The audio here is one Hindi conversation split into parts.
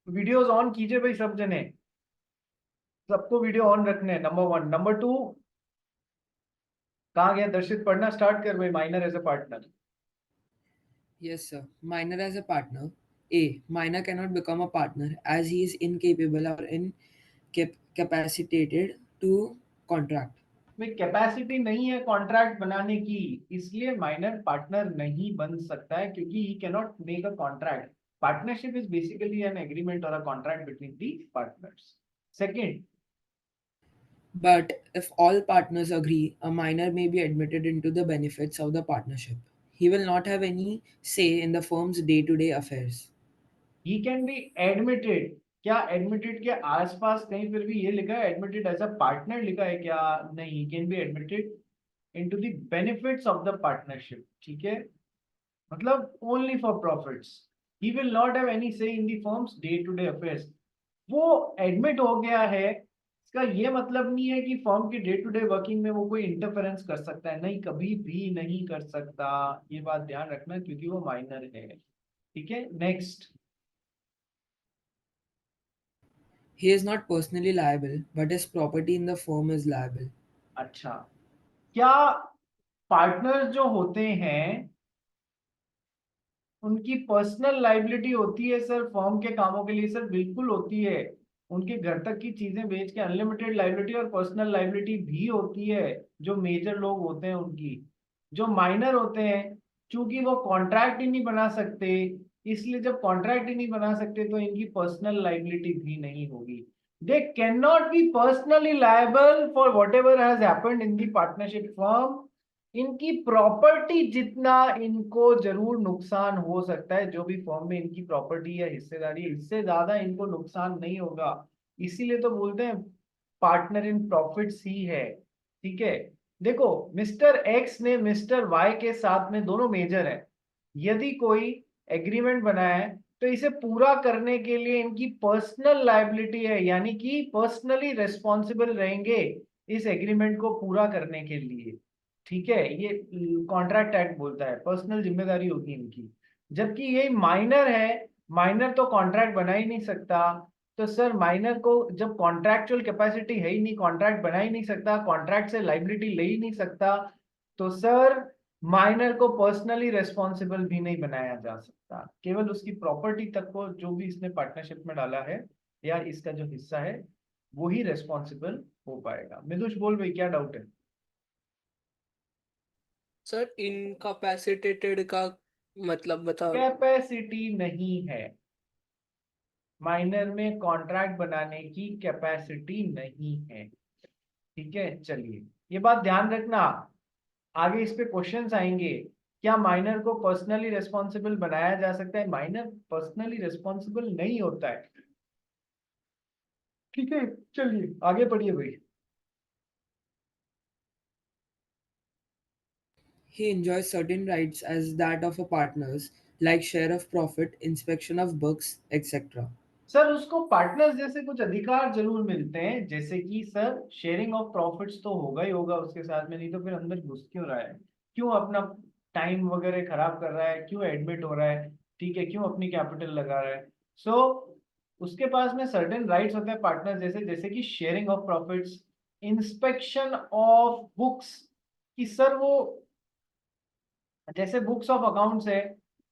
वीडियोस ऑन कीजिए भाई सब जने, सबको वीडियो ऑन रखने हैं। Number one. नंबर टू, कहाँ गया दर्शित? पढ़ना स्टार्ट कर भाई। Minor as a partner. Yes, sir. Minor as a partner. A. Minor cannot become a partner as he is incapable or incapacitated to contract. भाई कैपेसिटी नहीं है कॉन्ट्रैक्ट बनाने की, इसलिए माइनर पार्टनर नहीं बन सकता है, क्योंकि he cannot make a contract. Partnership is basically an agreement और a contract between the partners. Second, But if all partners agree, a minor may be admitted into the benefits of the partnership. He will not have any say in the firm's day to day affairs. He can be admitted. क्या एडमिटेड के आसपास कहीं पर भी ये लिखा है एडमिटेड एज अ पार्टनर लिखा है क्या? नहीं, he can be admitted into the benefits of the partnership. ठीक है, मतलब only for profits. He will not have any say in the firm's day to day affairs. वो एडमिट हो गया है, इसका ये मतलब नहीं है कि फर्म के डे टू डे वर्किंग में वो कोई इंटरफेरेंस कर सकता है। नहीं, कभी भी नहीं कर सकता। ये बात ध्यान रखना, क्योंकि वो माइनर है। ठीक है, next. He is not personally liable, but his property in the firm is liable. अच्छा, क्या पार्टनर्स जो होते हैं उनकी पर्सनल लाइबिलिटी होती है सर फर्म के कामों के लिए? सर बिल्कुल होती है। उनके घर तक की चीजें बेच के अनलिमिटेड लाइबिलिटी और पर्सनल लाइबिलिटी भी होती है, जो मेजर लोग होते हैं उनकी। जो माइनर होते हैं, चूंकि वो कॉन्ट्रैक्ट ही नहीं बना सकते, इसलिए जब कॉन्ट्रैक्ट ही नहीं बना सकते तो इनकी पर्सनल लाइबिलिटी भी नहीं होगी। They can not be personally liable for what ever has happened in the partnership firm. इनकी प्रॉपर्टी जितना इनको जरूर नुकसान हो सकता है, जो भी फॉर्म में इनकी प्रॉपर्टी या हिस्सेदारी है, इससे ज्यादा इनको नुकसान नहीं होगा। इसीलिए तो बोलते हैं पार्टनर इन प्रॉफिट्स ही है। ठीक है, देखो मिस्टर एक्स ने मिस्टर वाई के साथ में, दोनों मेजर है, यदि कोई एग्रीमेंट बनाया है तो इसे पूरा करने के लिए इनकी पर्सनल लायबिलिटी है, यानी कि पर्सनली रिस्पॉन्सिबल रहेंगे इस एग्रीमेंट को पूरा करने के लिए। ठीक है, ये कॉन्ट्रैक्ट एक्ट बोलता है पर्सनल जिम्मेदारी होगी इनकी। जबकि ये माइनर है, माइनर तो कॉन्ट्रैक्ट बना ही नहीं सकता। तो सर माइनर को जब कॉन्ट्रैक्चुअल कैपेसिटी है ही नहीं, कॉन्ट्रैक्ट बना ही नहीं सकता, कॉन्ट्रैक्ट से लाइबिलिटी ले ही नहीं सकता, तो सर माइनर को पर्सनली रेस्पॉन्सिबल भी नहीं बनाया जा सकता। केवल उसकी प्रॉपर्टी तक को, जो भी इसने पार्टनरशिप में डाला है या इसका जो हिस्सा है, वो ही रेस्पॉन्सिबल हो पाएगा। मिदुष बोल भाई, क्या डाउट है? सर इनकैपेसिटेटेड का मतलब बता। कैपेसिटी नहीं है माइनर में, कॉन्ट्रैक्ट बनाने की कैपेसिटी नहीं है। ठीक है, चलिए ये बात ध्यान रखना, आगे इस पे क्वेश्चंस आएंगे। क्या माइनर को पर्सनली रेस्पॉन्सिबल बनाया जा सकता है? माइनर पर्सनली रेस्पॉन्सिबल नहीं होता है। ठीक है, चलिए आगे बढ़िए भाई। He enjoys certain rights as that of a partners, like share of profit, inspection of books, etc. Sir उसको पार्टनर्स जैसे कुछ अधिकार जरूर मिलते हैं, जैसे कि सर शेयरिंग ऑफ प्रॉफिट्स तो होगा ही होगा उसके साथ में, नहीं तो फिर अंदर घुस क्यों रहा है? क्यों अपना टाइम वगैरह खराब कर रहा है? क्यों एडमिट हो रहा है? ठीक है, क्यों अपनी कैपिटल लगा रहा है? सो उसके पास में सर्टेन राइट्स होते हैं पार्टनर जैसे, जैसे कि sharing of profits, inspection of books, कि सर वो जैसे बुक्स ऑफ अकाउंट्स है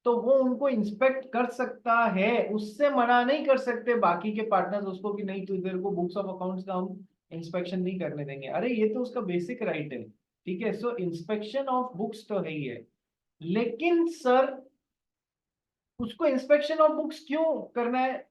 तो वो उनको इंस्पेक्ट कर सकता है, उससे मना नहीं कर सकते बाकी के पार्टनर्स उसको कि नहीं, तू इधर को बुक्स ऑफ अकाउंट्स का हम इंस्पेक्शन नहीं करने देंगे। अरे ये तो उसका बेसिक राइट है। ठीक है, सो इंस्पेक्शन ऑफ बुक्स तो है ही है, लेकिन सर उसको इंस्पेक्शन ऑफ बुक्स क्यों करना है?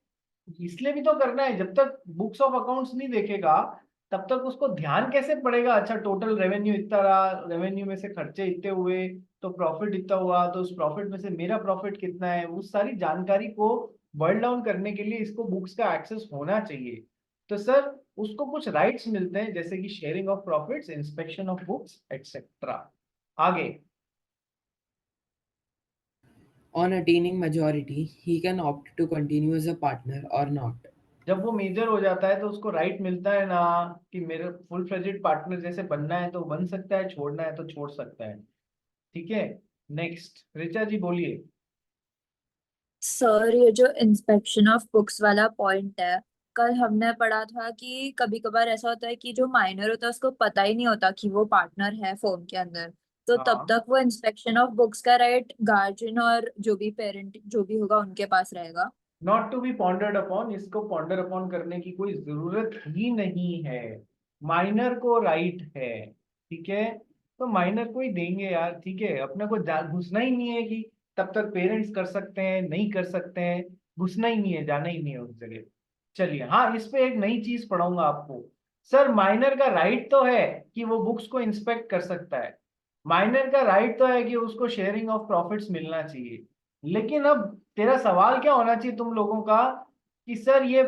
इसलिए भी तो करना है, जब तक बुक्स ऑफ अकाउंट्स नहीं देखेगा तब तक उसको ध्यान कैसे पड़ेगा? अच्छा टोटल रेवेन्यू इतना रहा, रेवेन्यू में से खर्चे इतने हुए, तो प्रॉफिट इतना हुआ, तो उस प्रॉफिट में से मेरा प्रॉफिट कितना है, उस सारी जानकारी को बर्न डाउन करने के लिए इसको बुक्स का एक्सेस होना चाहिए। तो सर उसको कुछ राइट्स मिलते हैं, जैसे कि sharing of profits, inspection of books etcetera. आगे, On attaining majority, he can opt to continue as a partner or not. जब वो मेजर हो जाता है तो उसको राइट मिलता है ना, कि मेरे फुल फ्लेजेड पार्टनर जैसे बनना है तो बन सकता है, छोड़ना है तो छोड़ सकता है। ठीक है, नेक्स्ट ऋचा जी बोलिए। सर ये जो इंस्पेक्शन ऑफ बुक्स वाला पॉइंट है, कल हमने पढ़ा था कि कभी कभार ऐसा होता है कि जो माइनर होता है उसको पता ही नहीं होता कि वो पार्टनर है फर्म के अंदर, तो तब हाँ, तक वो इंस्पेक्शन ऑफ बुक्स का राइट गार्जियन और जो भी पेरेंट जो भी होगा उनके पास रहेगा। Not to be pondered upon, इसको पॉन्डर अपॉन करने की कोई जरूरत ही नहीं है। माइनर को राइट है, ठीक है, तो माइनर को ही देंगे यार, ठीक है, अपने को घुसना ही नहीं है कि तब तक पेरेंट्स कर सकते हैं नहीं कर सकते हैं, घुसना ही नहीं है, जाना ही नहीं है उस जगह। चलिए, हाँ, इस पे एक नई चीज पढ़ाऊंगा आपको। सर माइनर का राइट तो है कि वो बुक्स को इंस्पेक्ट कर सकता है, माइनर का राइट तो है कि उसको शेयरिंग ऑफ प्रॉफिट्स मिलना चाहिए, लेकिन अब तेरा सवाल क्या होना चाहिए तुम लोगों का कि सर ये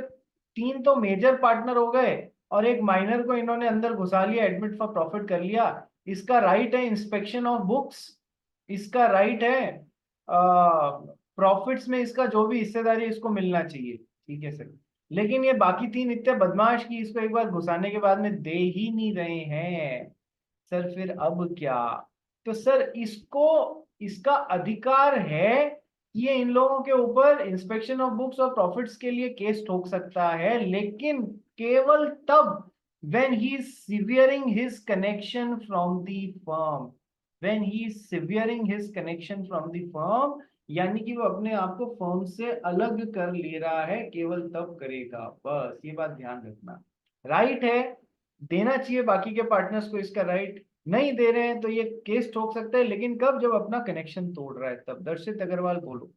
तीन तो मेजर पार्टनर हो गए और एक माइनर को इन्होंने अंदर घुसा लिया, एडमिट फॉर प्रॉफिट कर लिया, इसका राइट है इंस्पेक्शन ऑफ बुक्स, इसका राइट है प्रॉफिट्स में इसका जो भी हिस्सेदारी है इसको मिलना चाहिए, ठीक है सर, लेकिन ये बाकी तीन इतने बदमाश की इसको एक बार घुसाने के बाद में दे ही नहीं रहे हैं। सर फिर अब क्या? तो सर इसको, इसका अधिकार है कि ये इन लोगों के ऊपर इंस्पेक्शन ऑफ बुक्स और प्रॉफिट्स के लिए केस ठोक सकता है, लेकिन केवल तब when he is severing his connection from the firm, when he is severing his connection from the firm, यानी कि वो अपने आप को फर्म से अलग कर ले रहा है, केवल तब करेगा, बस ये बात ध्यान रखना। राइट है, देना चाहिए बाकी के पार्टनर्स को इसका राइट, नहीं दे रहे हैं तो ये केस ठोक सकता है, लेकिन कब? जब अपना कनेक्शन तोड़ रहा है तब। दर्शित अग्रवाल बोलो।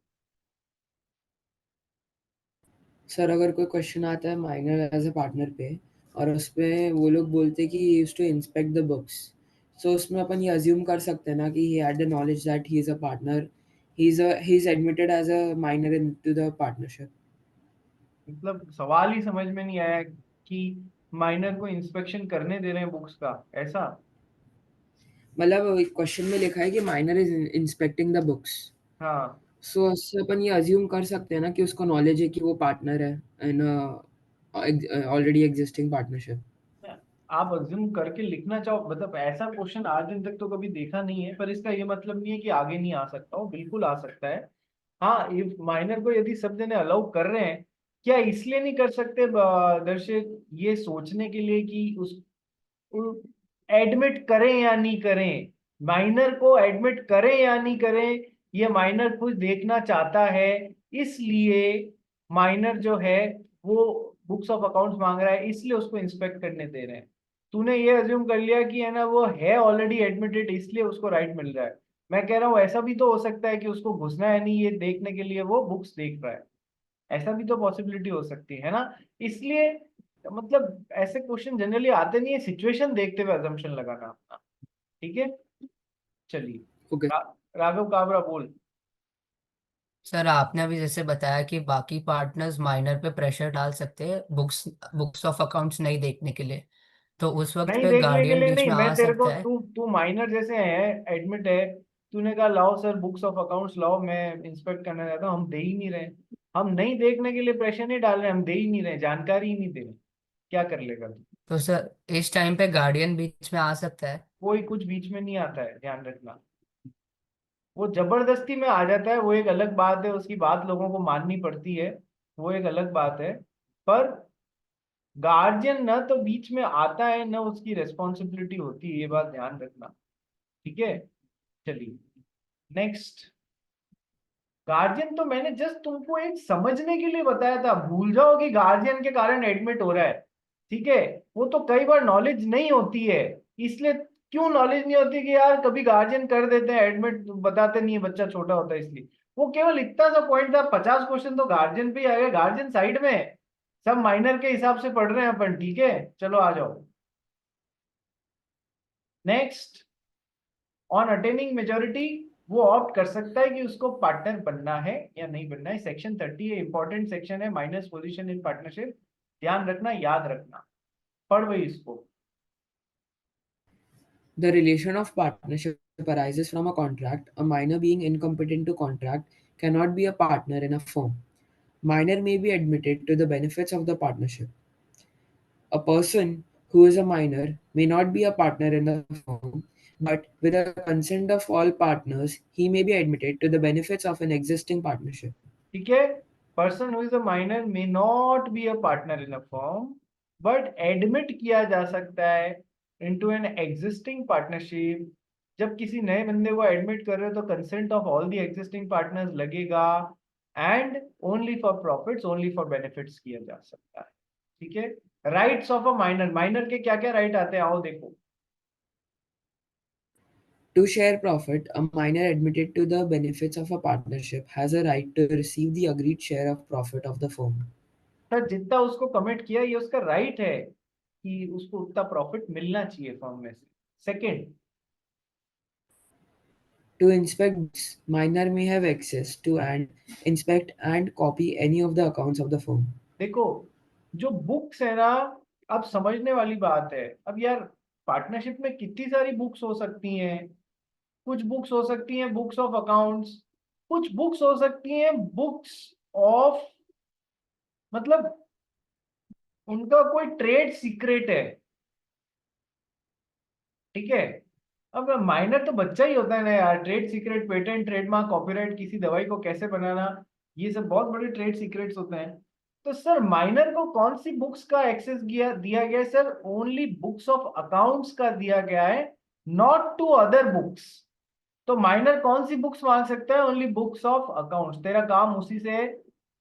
सर अगर कोई क्वेश्चन आता है माइनर एज अ पार्टनर पे और उसमें वो लोग बोलते हैं कि he used to inspect the books, so उसमें अपन ये अज्यूम कर सकते हैं ना कि he had the knowledge that he is a partner, he is admitted as a minor into the partnership. मतलब सवाल ही समझ में नहीं आया कि माइनर को इंस्पेक्शन करने दे रहे हैं बुक्स का, ऐसा? मतलब क्वेश्चन में लिखा है कि minor is inspecting the books, हाँ, सो उससे अपन ये अज्यूम कर सकते हैं ना कि उसको नॉलेज है कि वो पार्टनर है इन ऑलरेडी एग्जिस्टिंग पार्टनरशिप। आप अज्यूम करके लिखना चाहो, मतलब ऐसा क्वेश्चन आज दिन तक तो कभी देखा नहीं है, पर इसका ये मतलब नहीं है कि आगे नहीं आ सकता हो, बिल्कुल आ सकता है। हाँ, इफ माइनर को यदि सब जने अलाउ कर रहे हैं, क्या इसलिए नहीं कर सकते दर्शक, ये सोचने के लिए कि उस एडमिट करें या नहीं करें, माइनर को एडमिट करें या नहीं करें, ये माइनर खुद देखना चाहता है, इसलिए माइनर जो है वो बुक्स ऑफ अकाउंट्स मांग रहा है, इसलिए उसको इंस्पेक्ट करने दे रहे हैं। तूने ये अज्यूम कर लिया कि है ना वो है ऑलरेडी एडमिटेड इसलिए उसको राइट मिल रहा है। मैं कह रहा हूँ ऐसा भी तो हो सकता है कि उसको घुसना है नहीं ये देखने के लिए वो बुक्स देख रहा है, ऐसा भी तो पॉसिबिलिटी हो सकती है ना। इसलिए मतलब ऐसे क्वेश्चन जनरली आते नहीं है, सिचुएशन देखते हुए अजम्पशन लगाना अपना, ठीक है। चलिए, ओके। राघव काबरा बोल। सर आपने अभी जैसे बताया कि बाकी पार्टनर्स माइनर पे प्रेशर डाल सकते हैं बुक्स बुक्स ऑफ अकाउंट्स नहीं देखने के लिए, तो उस वक्त नहीं पे देखने के गार्डियन लिए बीच नहीं, में मैं आ तेरे को, सकता है। तू तू माइनर जैसे है, एडमिट है, तूने कहा लाओ सर बुक्स ऑफ अकाउंट्स लाओ मैं इंस्पेक्ट करना चाहता हूँ, हम दे ही नहीं रहे, हम नहीं देखने के लिए प्रेशर नहीं डाल रहे, हम दे ही नहीं रहे, जानकारी ही नहीं दे रहे, क्या कर लेगा तू? तो सर इस टाइम पे गार्डियन बीच में आ सकता है। कोई कुछ बीच में नहीं आता है, ध्यान रखना। वो जबरदस्ती में आ जाता है, वो एक अलग बात है, उसकी बात लोगों को माननी पड़ती है, वो एक अलग बात है, पर गार्जियन न तो बीच में आता है न उसकी रेस्पॉन्सिबिलिटी होती है, ये बात ध्यान रखना, ठीक है। चलिए, नेक्स्ट। गार्जियन तो मैंने जस्ट तुमको एक समझने के लिए बताया था, भूल जाओ कि गार्जियन के कारण एडमिट हो रहा है, ठीक है। वो तो कई बार नॉलेज नहीं होती है, इसलिए, क्यों नॉलेज नहीं होती कि यार कभी गार्जियन कर देते हैं एडमिट, बताते नहीं है, बच्चा छोटा होता है इसलिए। वो केवल इतना सा पॉइंट था, 50 क्वेश्चन तो गार्जियन पे ही आ गए, गार्जियन साइड में है, सब माइनर के हिसाब से पढ़ रहे हैं अपन, ठीक है। चलो आ जाओ, नेक्स्ट। ऑन अटेनिंग मेजोरिटी वो ऑप्ट कर सकता है कि उसको पार्टनर बनना है या नहीं बनना है। सेक्शन 30 है, इंपॉर्टेंट सेक्शन है, माइनस पोजीशन इन पार्टनरशिप, ध्यान रखना, याद रखना, पढ़ वही इसको। The relation of partnership arises from a contract. A minor being incompetent to contract cannot be a partner in a firm. Minor may be admitted to the benefits of the partnership. A person who is a minor may not be a partner in the firm, but with the consent of all partners, he may be admitted to the benefits of an existing partnership. ठीक है, person who is a minor may not be a partner in a firm but admit किया जा सकता है इनटू एन एग्जिस्टिंग पार्टनरशिप। जब किसी नए बंदे को एडमिट कर रहे हो तो consent of all the existing partners लगेगा and only for profits only for benefits किया जा सकता है। ठीक है, rights of a minor, minor के क्या क्या राइट आते हैं आओ देखो। To share profit, a minor admitted to the benefits of a partnership has a right to receive the agreed share of profit of the firm. Sir जितना उसको कमिट किया ये उसका राइट है कि उसको उतना प्रॉफिट मिलना चाहिए फर्म में से। Second, To inspect books, minor may have access to and inspect and copy any of the accounts of the firm. देखो जो बुक्स है ना, अब समझने वाली बात है। अब यार पार्टनरशिप में कितनी सारी बुक्स हो सकती हैं। कुछ बुक्स हो सकती हैं बुक्स ऑफ अकाउंट्स, कुछ बुक्स हो सकती हैं बुक्स ऑफ, मतलब उनका कोई ट्रेड सीक्रेट है। ठीक है, अब माइनर तो बच्चा ही होता है ना यार, trade secret, patent, trademark, copyright, किसी दवाई को कैसे बनाना, ये सब बहुत बड़े ट्रेड सीक्रेट्स होते हैं। तो सर माइनर को कौन सी बुक्स का एक्सेस दिया गया है sir? Only books of accounts का दिया गया है, नॉट टू अदर बुक्स। तो माइनर कौन सी बुक्स मांग सकता है? Only books of accounts. तेरा काम उसी से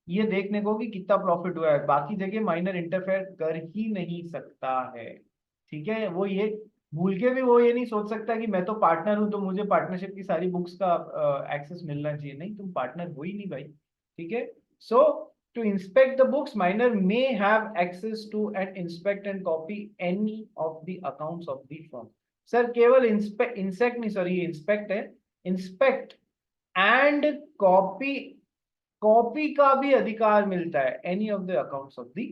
ये देखने को कि कितना प्रॉफिट हुआ है, बाकी जगह माइनर इंटरफेयर कर ही नहीं सकता है। ठीक है, वो ये भूल के भी वो ये नहीं सोच सकता कि मैं तो पार्टनर हूं तो मुझे पार्टनरशिप की सारी बुक्स का एक्सेस मिलना चाहिए। नहीं, तुम पार्टनर हो ही नहीं भाई। ठीक है, so to inspect the books minor may have access to and inspect and copy any of the accounts of the firm. Sir केवल इंस्पेक्ट नहीं, सॉरी ये इंस्पेक्ट है, इंस्पेक्ट एंड कॉपी, कॉपी का भी अधिकार मिलता है any of the accounts of the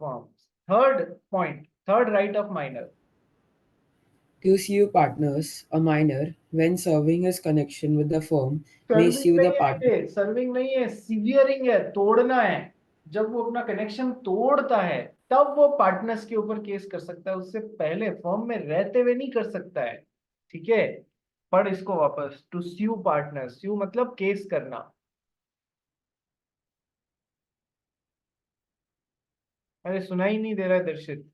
firm. Third point, third right of minor, To sue partners, a minor, when serving his connection with the firm, may serving sue the नहीं है partner. बेटे, सर्विंग नहीं है, सीवियरिंग है, तोड़ना है। जब वो अपना कनेक्शन तोड़ता है तब वो पार्टनर्स के ऊपर केस कर सकता है, उससे पहले फर्म में रहते हुए नहीं कर सकता है। ठीक है, पढ़ इसको वापस, टू स्यू पार्टनर, स्यू मतलब केस करना। अरे सुनाई नहीं दे रहा है दर्शित?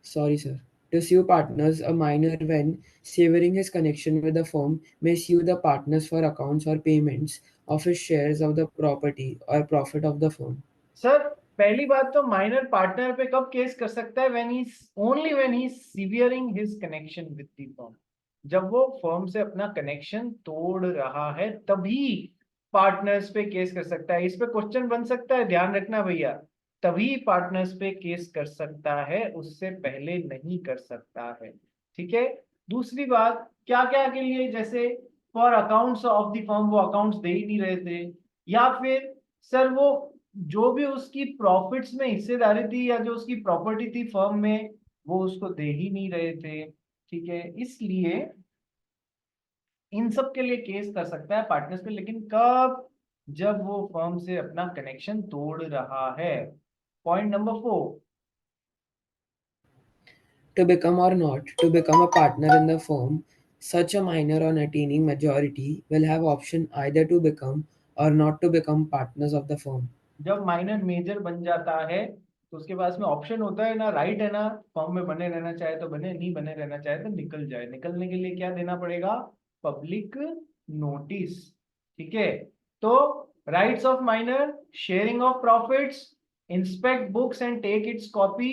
Sorry, sir. To sue partners, a minor, when severing his connection with the firm, may sue the partners for accounts or payments of his shares of the property or profit of the firm. Sir पहली बात तो माइनर पार्टनर पे कब केस कर सकता है? When he, only when he severing his connection with the firm. जब वो फर्म से अपना कनेक्शन तोड़ रहा है तभी पार्टनर्स पे केस कर सकता है। इस पे क्वेश्चन बन सकता है, ध्यान रखना भैया। तभी पार्टनर्स पे केस कर सकता है, उससे पहले नहीं कर सकता है। ठीक है, दूसरी बात क्या क्या के लिए, जैसे for accounts of the firm, वो अकाउंट्स दे ही नहीं रहे थे, या फिर सर वो जो भी उसकी प्रॉफिट्स में हिस्सेदारी थी या जो उसकी प्रॉपर्टी थी फर्म में वो उसको दे ही नहीं रहे थे। ठीक है, इसलिए इन सब के लिए केस कर सकता है पार्टनर्स पे, लेकिन कब? जब वो फर्म से अपना कनेक्शन तोड़ रहा है। Point number 4, To become or not to become a partner in the firm, such a minor on attaining majority will have option either to become or not to become partners of the firm. जब माइनर मेजर बन जाता है तो उसके पास में ऑप्शन होता है ना, राइट है ना, फर्म में बने रहना चाहे तो बने, नहीं बने रहना चाहे तो निकल जाए। निकलने के लिए क्या देना पड़ेगा? Public notice. ठीक है, तो rights of minor, sharing of profits, inspect books and take its copy.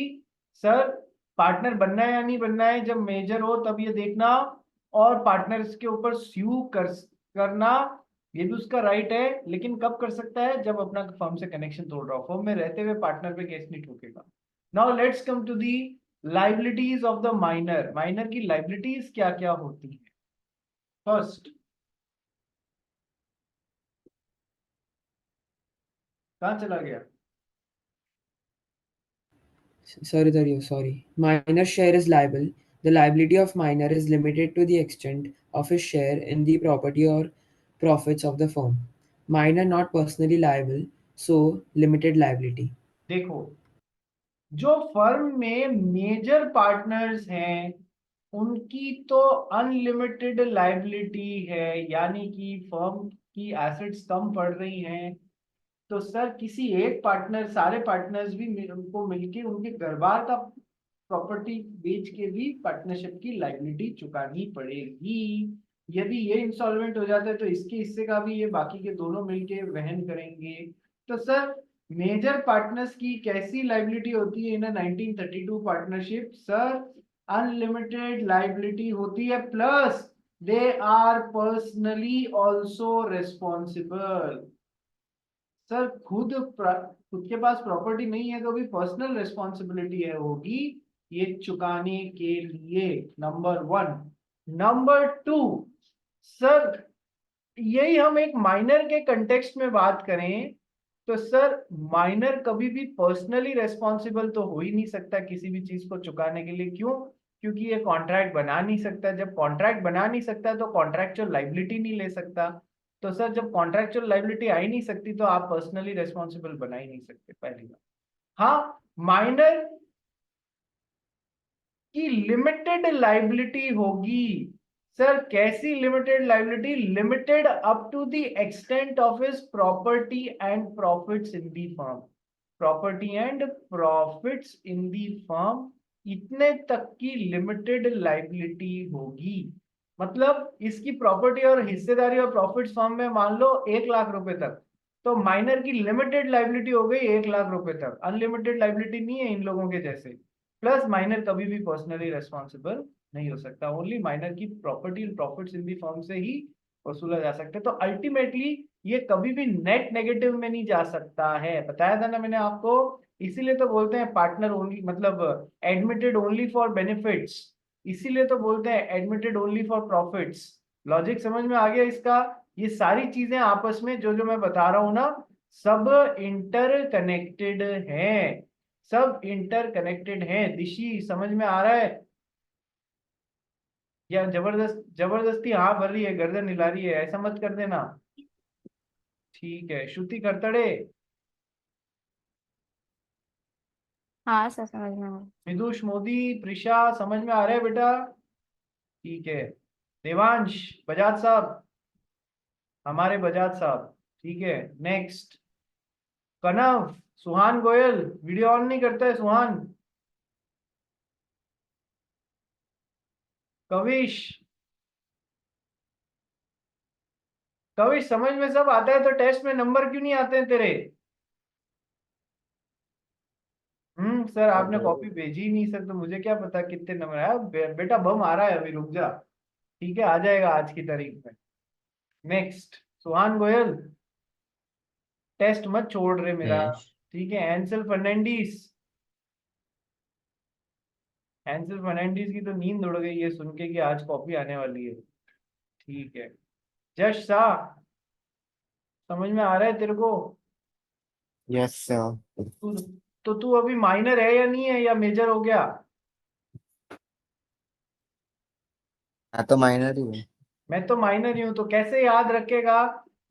Sir partner बनना है या नहीं बनना है? जब मेजर हो तब ये देखना, और पार्टनर्स के ऊपर स्यू करना ये भी उसका राइट है, लेकिन कब कर सकता है? जब अपना फर्म से कनेक्शन तोड़ रहा हो। फर्म में रहते हुए पार्टनर पे केस नहीं ठोकेगा। Now let's come to the liabilities of the minor. Minor की लाइबिलिटीज क्या क्या होती है? फर्स्ट, कहाँ चला गया? Sorry. Minor share is liable. The liability of minor is limited to the extent of his share in the property or profits of the firm. Minor not personally liable, so limited liability. देखो जो फर्म में मेजर पार्टनर्स हैं उनकी तो अनलिमिटेड लाइबिलिटी है, यानी कि फर्म की एसेट्स कम पड़ रही हैं, तो सर किसी एक पार्टनर, सारे पार्टनर्स भी उनको मिलके उनके घर बार का प्रॉपर्टी बेच के भी पार्टनरशिप की लायबिलिटी चुकानी पड़ेगी। यदि ये इंसॉल्वेंट हो जाता है तो इसके हिस्से का भी ये बाकी के दोनों मिलके वहन करेंगे। तो सर मेजर पार्टनर्स की कैसी लायबिलिटी होती है in 1932 partnership? Sir unlimited liability होती है, plus they are personally also responsible. Sir खुद के पास प्रॉपर्टी नहीं है तो भी पर्सनल रिस्पॉन्सिबिलिटी है होगी ये चुकाने के लिए, नंबर 1। नंबर 2, सर यही हम एक माइनर के कंटेक्स्ट में बात करें तो सर माइनर कभी भी पर्सनली रेस्पॉन्सिबल तो हो ही नहीं सकता किसी भी चीज को चुकाने के लिए। क्यों? क्योंकि ये कॉन्ट्रैक्ट बना नहीं सकता। जब कॉन्ट्रैक्ट बना नहीं सकता तो कॉन्ट्रैक्चुअल लाइबिलिटी नहीं ले सकता। तो सर जब कॉन्ट्रैक्चुअल लाइबिलिटी आ ही नहीं सकती तो आप पर्सनली रेस्पॉन्सिबल बना ही नहीं सकते, पहली बात। हाँ, माइनर की लिमिटेड लाइबिलिटी होगी। सर कैसी limited liability? Limited up to the extent of his property and profits in the firm. Property and profits in the firm, इतने तक की लिमिटेड लाइबिलिटी होगी। मतलब इसकी प्रॉपर्टी और हिस्सेदारी और प्रॉफिट्स फर्म में मान लो 1,00,000 रुपए तक, तो माइनर की लिमिटेड लाइबिलिटी हो गई 1,00,000 रुपए तक। अनलिमिटेड लाइबिलिटी नहीं है इन लोगों के जैसे। प्लस माइनर कभी भी पर्सनली रेस्पॉन्सिबल नहीं हो सकता। ओनली माइनर की property and profits in the firm से ही वसूला जा सकता है। तो अल्टीमेटली ये कभी भी नेट नेगेटिव में नहीं जा सकता है, बताया था ना मैंने आपको। इसीलिए तो बोलते हैं पार्टनर ओनली, मतलब एडमिटेड ओनली फॉर बेनिफिट्स। इसीलिए तो बोलते हैं admitted only for profits. Logic समझ में आ गया इसका? ये सारी चीजें आपस में जो जो मैं बता रहा हूं ना, सब इंटरकनेक्टेड है, सब इंटरकनेक्टेड है। दिशी समझ में आ रहा है? या जबरदस्ती हाँ भर रही है, गर्दन हिला रही है, ऐसा मत कर देना। ठीक है, श्रुति करतड़े, हाँ सर समझ में आ रहा है। विदुष मोदी, प्रिशा समझ में आ रहा है बेटा? ठीक है। देवांश, बजाज साहब, हमारे बजाज साहब, ठीक है। Next Kanav, Suhan Goyal, video on नहीं करता है सुहान। कविश, कविश समझ में सब आता है तो टेस्ट में नंबर क्यों नहीं आते हैं तेरे? सर आपने कॉपी भेजी ही नहीं सर, तो मुझे क्या पता कितने नंबर आया। बेटा बम आ रहा है, अभी रुक जा, ठीक है, आ जाएगा आज की तारीख में। नेक्स्ट सुहान गोयल, टेस्ट मत छोड़ रहे मेरा, यस। ठीक है। एंसल फर्नांडिस, एंसल फर्नांडिस की तो नींद उड़ गई है सुन के कि आज कॉपी आने वाली है, ठीक है। जश शाह, समझ में आ रहा है तेरे को? Yes sir. तू तो तू अभी माइनर है या नहीं है, या मेजर हो गया? मैं तो माइनर ही हूँ। मैं तो माइनर ही हूं, तो कैसे याद रखेगा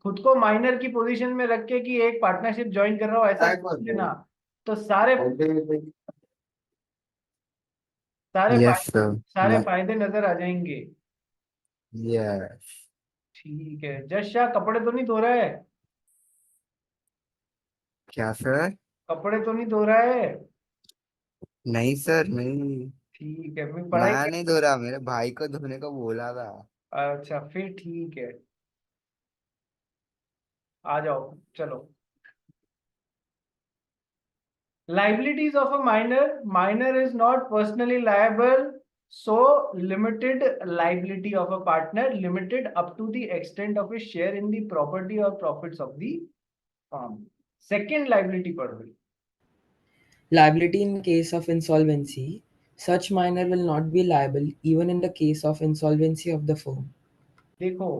खुद को माइनर की पोजीशन में रख के कि एक पार्टनरशिप ज्वाइन कर रहा हूं, ऐसा सोच लेना। तो सारे सारे यस फायदे, सर। सारे फायदे नजर आ जाएंगे। यस। ठीक है। जश शाह, कपड़े तो नहीं धो रहा है? क्या सर? कपड़े तो नहीं धो रहा है? नहीं सर, नहीं। ठीक है। मैं पढ़ाई मैं नहीं धो रहा, मेरे भाई को धोने को बोला था। अच्छा फिर ठीक है, आ जाओ चलो। Liabilities of a minor, minor is not personally liable, so limited liability of a partner, limited up to the extent of his share in the property or profits of the firm. Second liability पढ़ रही। Liability in case of insolvency. Such minor will not be liable even in the case of insolvency of the firm. देखो,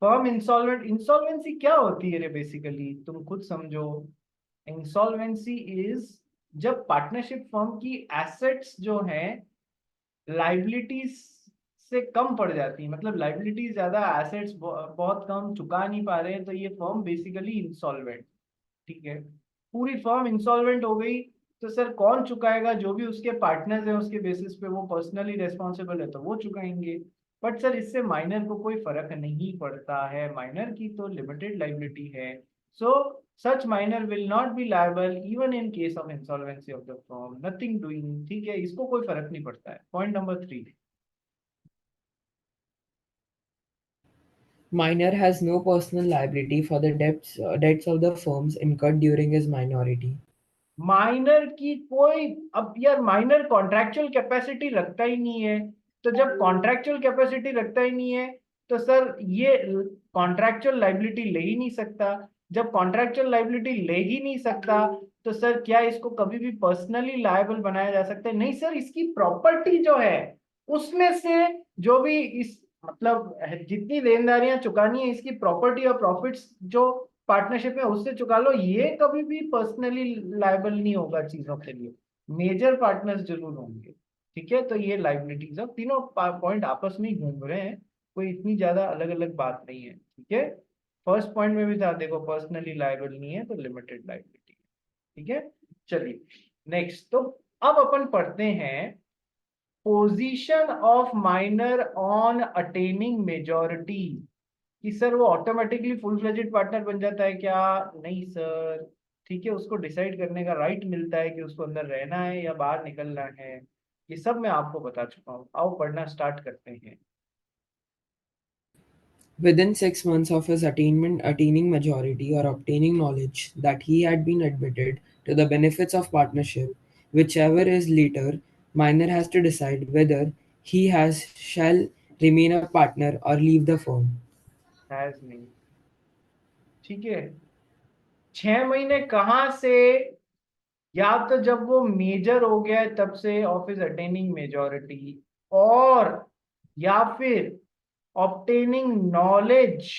फर्म इंसॉल्वेंट, इंसॉल्वेंसी क्या होती है रे? बेसिकली तुम खुद समझो। इंसॉल्वेंसी इज जब पार्टनरशिप फर्म की एसेट्स जो हैं लाइबिलिटीज से कम पड़ जाती है, मतलब लाइबिलिटीज ज्यादा, एसेट्स बहुत कम, चुका नहीं पा रहे हैं, तो ये फर्म बेसिकली इंसॉल्वेंट, ठीक है। पूरी फर्म इंसॉल्वेंट हो गई तो सर कौन चुकाएगा? जो भी उसके पार्टनर्स हैं उसके बेसिस पे वो पर्सनली रेस्पॉन्सिबल है तो वो चुकाएंगे। बट सर इससे माइनर को कोई फर्क नहीं पड़ता है, माइनर की तो लिमिटेड लाइबिलिटी है। So such minor will not be liable even in case of insolvency of the firm, nothing doing, ठीक है, इसको कोई फर्क नहीं पड़ता है। Point number 3, Minor has no personal liability for the debts of the firms incurred during his minority. Minor की कोई, अब यार माइनर कॉन्ट्रेक्चुअल कैपेसिटी रखता ही नहीं है, तो जब कॉन्ट्रेक्चुअल कैपेसिटी रखता ही नहीं है तो सर ये कॉन्ट्रेक्चुअल लाइबिलिटी ले ही नहीं सकता। जब कॉन्ट्रेक्चुअल लाइबिलिटी ले ही नहीं सकता तो सर क्या इसको कभी भी पर्सनली लायबल बनाया जा सकता है? नहीं सर, इसकी प्रॉपर्टी जो है उसमें से जो भी इस मतलब जितनी देनदारियां चुकानी है इसकी प्रॉपर्टी और प्रॉफिट्स जो पार्टनरशिप में उससे चुका लो, ये कभी भी पर्सनली लायबल नहीं होगा चीजों के लिए, मेजर पार्टनर्स जरूर होंगे। ठीक है, तो ये लाइबिलिटीज अब तीनों पॉइंट आपस में ही घूम रहे हैं, कोई इतनी ज्यादा अलग अलग बात नहीं है। ठीक है, फर्स्ट पॉइंट में भी था देखो, पर्सनली लायबल नहीं है तो लिमिटेड लाइबिलिटी। ठीक है, चलिए नेक्स्ट, तो अब अपन पढ़ते हैं position of minor on attaining majority, कि सर वो ऑटोमेटिकली फुल फ्लेजेड पार्टनर बन जाता है क्या? नहीं सर, ठीक है, उसको डिसाइड करने का राइट मिलता है कि उसको अंदर रहना है या बाहर निकलना है, ये सब मैं आपको बता चुका हूँ। आओ पढ़ना स्टार्ट करते हैं। Within 6 months of his attaining majority or obtaining knowledge that he had been admitted to the benefits of partnership, whichever is later, minor has to decide whether he shall remain a partner or leave the firm. Has नहीं, ठीक है, 6 महीने कहाँ से? या तो जब वो मेजर हो गया है तब से ऑफ हिज अटेनिंग मेजॉरिटी, और या फिर obtaining knowledge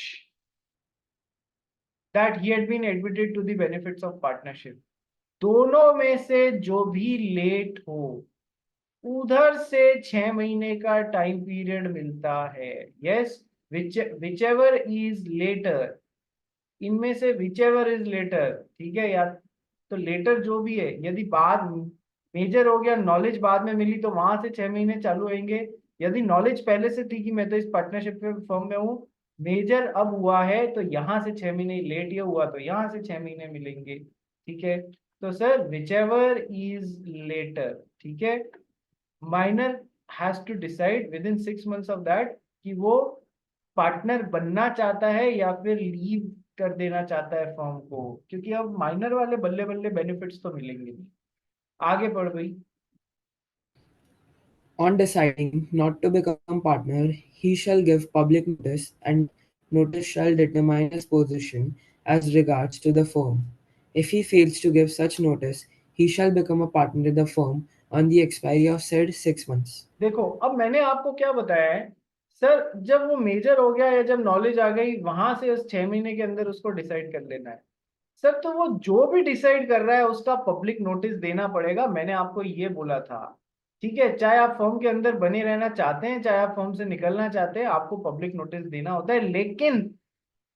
that he had been admitted to the benefits of partnership, दोनों में से जो भी लेट हो उधर से 6 महीने का टाइम पीरियड मिलता है। यस, whichever इज लेटर, इनमें से whichever इज लेटर, ठीक है, या तो लेटर जो भी है, यदि बाद मेजर हो गया, नॉलेज बाद में मिली तो वहां से 6 महीने चालू होंगे। यदि नॉलेज पहले से थी कि मैं तो इस पार्टनरशिप फर्म में हूँ, मेजर अब हुआ है तो यहाँ से 6 महीने लेट ये हुआ तो यहाँ से 6 महीने मिलेंगे। ठीक है, तो सर विचेवर इज लेटर, ठीक है, minor has to decide within 6 months of that कि वो पार्टनर बनना चाहता है या फिर लीव कर देना चाहता है फर्म को, क्योंकि अब माइनर वाले बल्ले बल्ले बेनिफिट्स तो मिलेंगे नहीं। आगे बढ़ गई। On deciding not to become partner, he shall give public notice, and notice shall determine his position as regards to the firm. If he fails to give such notice, he shall become a partner in the firm on the expiry of said 6 months. देखो, अब मैंने आपको क्या बताया है सर, जब वो मेजर हो गया या जब नॉलेज आ गई वहां से उस 6 महीने के अंदर उसको डिसाइड कर लेना है। सर तो वो जो भी डिसाइड कर रहा है उसका पब्लिक नोटिस देना पड़ेगा, मैंने आपको ये बोला था। ठीक है, चाहे आप फर्म के अंदर बने रहना चाहते हैं चाहे आप फर्म से निकलना चाहते हैं, आपको पब्लिक नोटिस देना होता है। लेकिन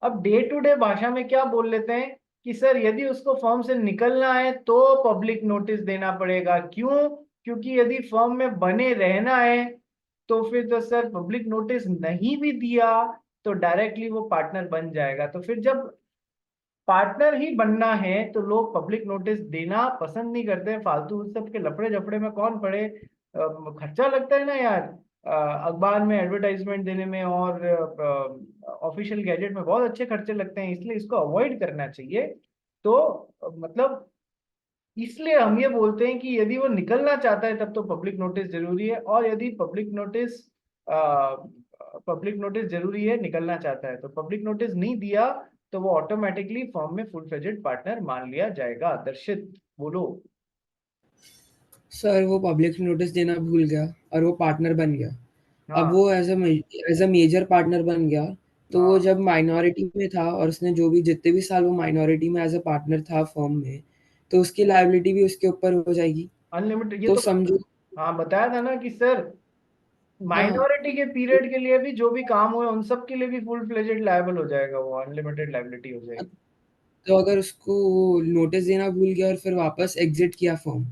अब डे टू डे भाषा में क्या बोल लेते हैं कि सर यदि उसको फर्म से निकलना है तो पब्लिक नोटिस देना पड़ेगा। क्यों? क्योंकि यदि फर्म में बने रहना है तो फिर तो सर पब्लिक नोटिस नहीं भी दिया तो डायरेक्टली वो पार्टनर बन जाएगा। तो फिर जब पार्टनर ही बनना है तो लोग पब्लिक नोटिस देना पसंद नहीं करते। फालतू उस सब के लफड़े झपड़े में कौन पड़े, खर्चा लगता है ना यार, अखबार में एडवर्टाइजमेंट देने में और ऑफिशियल गैजेट में बहुत अच्छे खर्चे लगते हैं, इसलिए इसको अवॉइड करना चाहिए। तो मतलब इसलिए हम ये बोलते हैं कि यदि वो निकलना चाहता है तब तो पब्लिक नोटिस जरूरी है, और यदि पब्लिक नोटिस जरूरी है, निकलना चाहता है तो पब्लिक नोटिस नहीं दिया तो वो ऑटोमेटिकली फॉर्म में फुल फ्लेजेड पार्टनर मान लिया जाएगा। दर्शित बोलो। सर वो पब्लिक नोटिस देना भूल गया और वो पार्टनर बन गया। अब हाँ वो एज अ मेजर पार्टनर बन गया, तो वो हाँ, जब माइनॉरिटी में था और उसने जो भी जितने भी साल वो माइनॉरिटी में एज अ पार्टनर था फर्म में, तो उसकी लायबिलिटी भी उसके ऊपर हो जाएगी। अनलिमिटेड ये तो तो समझो, हाँ बताया था ना कि सर हाँ, माइनॉरिटी के पीरियड के लिए भी जो भी काम हुए उन सब के लिए भी फुल फ्लेजेड लायबल हो जाएगा, वो अनलिमिटेड लायबिलिटी हो जाएगी। तो अगर उसको नोटिस देना भूल गया और फिर वापस एग्जिट किया फर्म,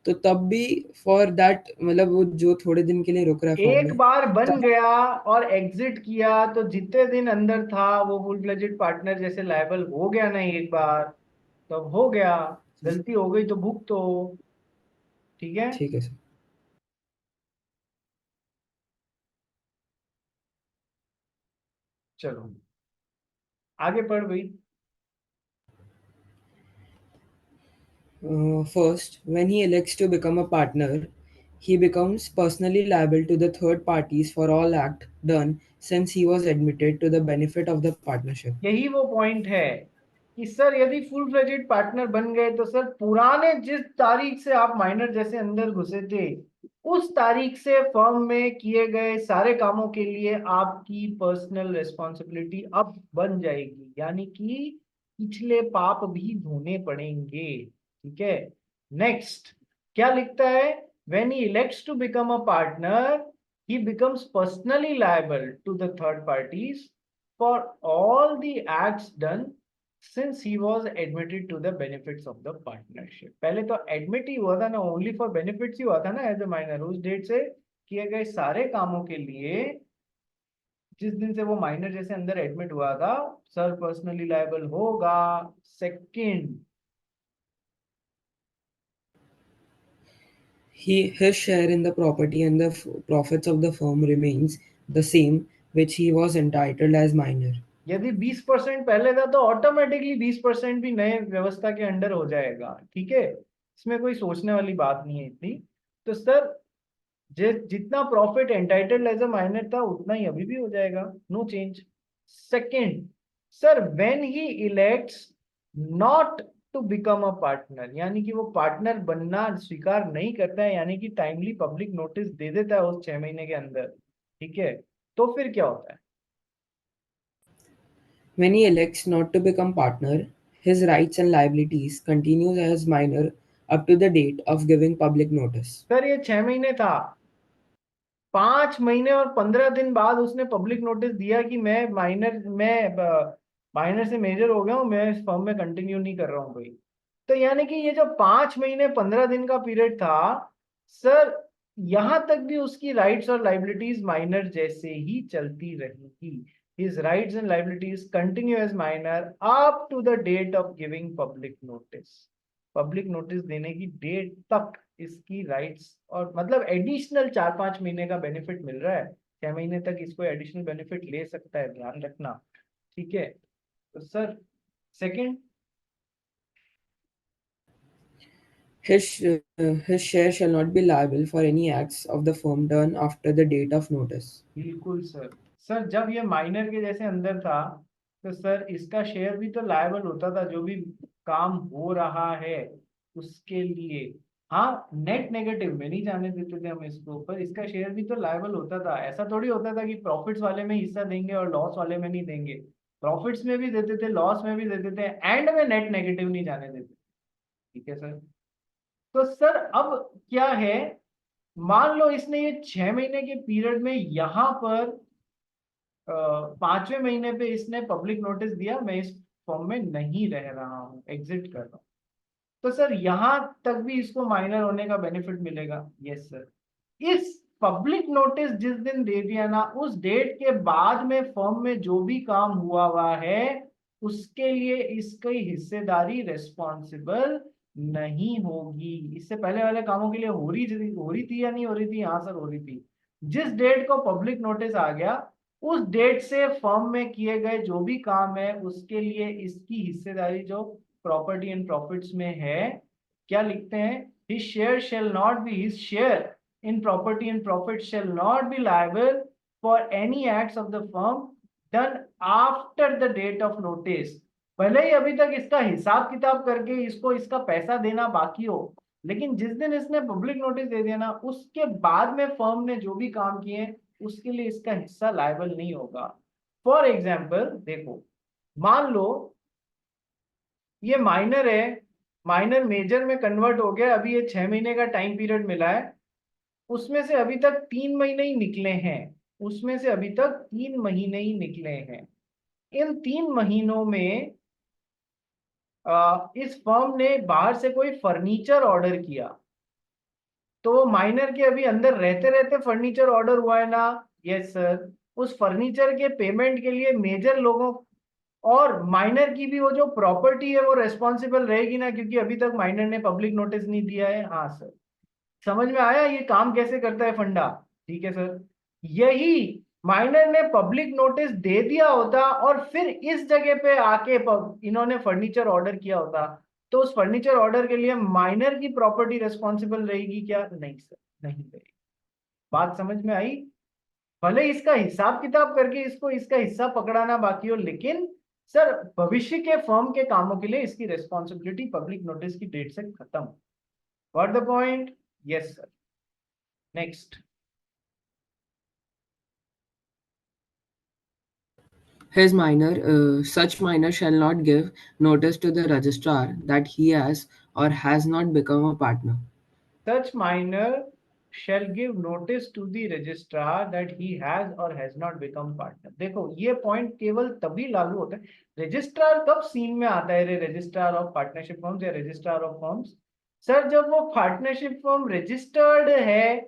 तो तब भी फॉर दैट मतलब वो जो थोड़े दिन के लिए रुक रहा है फॉर्म एक में, बार बन तब गया और एग्जिट किया तो जितने दिन अंदर था वो फुल फ्लेजेड पार्टनर जैसे लायबल हो गया ना एक बार, तो अब हो गया, गलती हो गई तो भुगतो। ठीक है। ठीक है सर। चलो आगे पढ़ भाई। First, when he elects to become a partner, he becomes personally liable to the third parties for all act done since he was admitted to the benefit of the partnership. यही वो पॉइंट है कि सर यदि फुल फ्लेजेड पार्टनर बन गए तो सर पुराने जिस तारीख से आप माइनर जैसे अंदर घुसे थे उस तारीख से फर्म में किए गए सारे कामों के लिए आपकी पर्सनल रिस्पॉन्सिबिलिटी अब बन जाएगी, यानी कि पिछले पाप भी धोने पड़ेंगे। ठीक है। नेक्स्ट क्या लिखता है, when he elects to become a partner he becomes personally liable to the third parties for all the acts done since he was admitted to the benefits of the partnership। पहले तो एडमिट ही हुआ था ना, ओनली फॉर बेनिफिट्स ही हुआ था ना एज ए माइनर, उस डेट से किए गए सारे कामों के लिए जिस दिन से वो माइनर जैसे अंदर एडमिट हुआ था सर पर्सनली लायबल होगा। Second, His share in the property and the profits of the firm remains the same which he was entitled as minor. यदि 20% पहले था तो ऑटोमेटिकली 20% भी नए व्यवस्था के अंडर हो जाएगा। ठीक है, इसमें कोई सोचने वाली बात नहीं है इतनी। तो सर जितना profit entitled as a minor था उतना ही अभी भी हो जाएगा, no change. Second sir, when he elects not to become a partner, यानी कि वो पार्टनर बनना स्वीकार नहीं करता है, यानी कि टाइमली पब्लिक नोटिस दे देता है उस 6 महीने के अंदर। ठीक है, तो फिर क्या होता है? When he elects not to become partner, his rights and liabilities continue as minor up to the date of giving public notice. Sir ये 6 महीने था, 5 महीने और 15 दिन बाद उसने पब्लिक नोटिस दिया कि मैं माइनर से मेजर हो गया हूँ, मैं इस फर्म में कंटिन्यू नहीं कर रहा हूँ भाई। तो यानी कि ये जो 5 महीने 15 दिन का पीरियड था सर, यहां तक भी उसकी राइट्स और लाइबिलिटीज माइनर जैसे ही चलती रहेंगी। His rights and liabilities continue as minor up to the date of giving public notice. Public notice देने की डेट तक इसकी राइट्स, और मतलब एडिशनल 4-5 महीने का बेनिफिट मिल रहा है, 6 महीने तक इसको एडिशनल बेनिफिट ले सकता है, ध्यान रखना। ठीक है, तो sir second, His share shall not be liable for any acts of the firm done after the date of notice. बिल्कुल सर। सर जब ये माइनर के जैसे अंदर था तो सर इसका शेयर भी तो लायबल होता था, जो भी काम हो रहा है उसके लिए। हाँ, नेट नेगेटिव में नहीं जाने देते थे हम इसको, पर इसका शेयर भी तो लायबल होता था। ऐसा थोड़ी होता था कि प्रॉफिट्स वाले में हिस्सा देंगे और लॉस वाले में नहीं देंगे, प्रॉफिट्स में भी देते थे, लॉस में भी देते थे, एंड में नेट नेगेटिव नहीं जाने देते। ठीक है सर। तो सर अब क्या है, मान लो इसने ये 6 महीने के पीरियड में यहां पर 5वें महीने पे इसने पब्लिक नोटिस दिया मैं इस फॉर्म में नहीं रह रहा हूँ, एग्जिट कर रहा हूँ, तो सर यहां तक भी इसको माइनर होने का बेनिफिट मिलेगा। Yes sir. इस पब्लिक नोटिस जिस दिन दे दिया ना, उस डेट के बाद में फर्म में जो भी काम हुआ है उसके लिए इसकी हिस्सेदारी रिस्पॉन्सिबल नहीं होगी। इससे पहले वाले कामों के लिए हो रही थी या नहीं हो रही थी? हाँ सर, हो रही थी। जिस डेट को पब्लिक नोटिस आ गया उस डेट से फर्म में किए गए जो भी काम है उसके लिए इसकी हिस्सेदारी जो प्रॉपर्टी एंड प्रॉफिट्स में है, क्या लिखते हैं, his share shall not be, his share in property and profit shall not be liable for any acts of the firm done after the date of notice। भले ही अभी तक इसका हिसाब किताब करके इसको इसका पैसा देना बाकी हो, लेकिन जिस दिन इसने पब्लिक नोटिस दे दिया ना उसके बाद में फर्म ने जो भी काम किए उसके लिए इसका हिस्सा लायबल नहीं होगा। फॉर एग्जाम्पल देखो, मान लो ये माइनर है, माइनर मेजर में कन्वर्ट हो गया, अभी ये 6 महीने का टाइम पीरियड मिला है, उसमें से अभी तक 3 महीने ही निकले हैं, उसमें से अभी तक 3 महीने ही निकले हैं। इन 3 महीनों में इस फर्म ने बाहर से कोई फर्नीचर ऑर्डर किया, तो माइनर के अभी अंदर रहते रहते फर्नीचर ऑर्डर हुआ है ना? Yes sir. उस फर्नीचर के पेमेंट के लिए मेजर लोगों और माइनर की भी वो जो प्रॉपर्टी है वो रेस्पॉन्सिबल रहेगी ना, क्योंकि अभी तक माइनर ने पब्लिक नोटिस नहीं दिया है। हाँ सर, समझ में आया ये काम कैसे करता है फंडा? ठीक है सर। यही माइनर ने पब्लिक नोटिस दे दिया होता और फिर इस जगह पे आके इन्होंने फर्नीचर ऑर्डर किया होता, तो उस फर्नीचर ऑर्डर के लिए माइनर की प्रॉपर्टी रेस्पॉन्सिबल रहेगी क्या? नहीं सर, नहीं रहेगी। बात समझ में आई? भले इसका हिसाब किताब करके इसको इसका हिस्सा पकड़ाना बाकी हो, लेकिन सर भविष्य के फर्म के कामों के लिए इसकी रेस्पॉन्सिबिलिटी पब्लिक नोटिस की डेट से खत्म। Got the point? Yes, sir. Next. Such minor shall not give notice to the registrar that he has or has not become a partner. Such minor shall give notice to the registrar that he has or has not become partner. देखो ये पॉइंट केवल तभी लागू होता है, रजिस्ट्रार कब सीन में आता है रे? रजिस्ट्रार ऑफ पार्टनरशिप फर्म्स या रजिस्ट्रार ऑफ फर्म्स? सर जब वो पार्टनरशिप फर्म रजिस्टर्ड है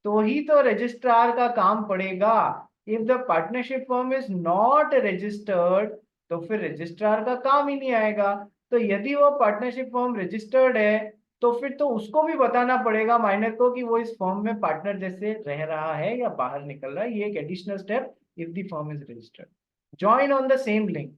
तो ही तो रजिस्ट्रार का काम पड़ेगा। If the partnership firm is not registered तो फिर रजिस्ट्रार का काम ही नहीं आएगा। तो यदि वो पार्टनरशिप फर्म रजिस्टर्ड है तो फिर तो उसको भी बताना पड़ेगा माइनर को कि वो इस फर्म में पार्टनर जैसे रह रहा है या बाहर निकल रहा है। ये एक additional step if the firm is registered. Join on the same link.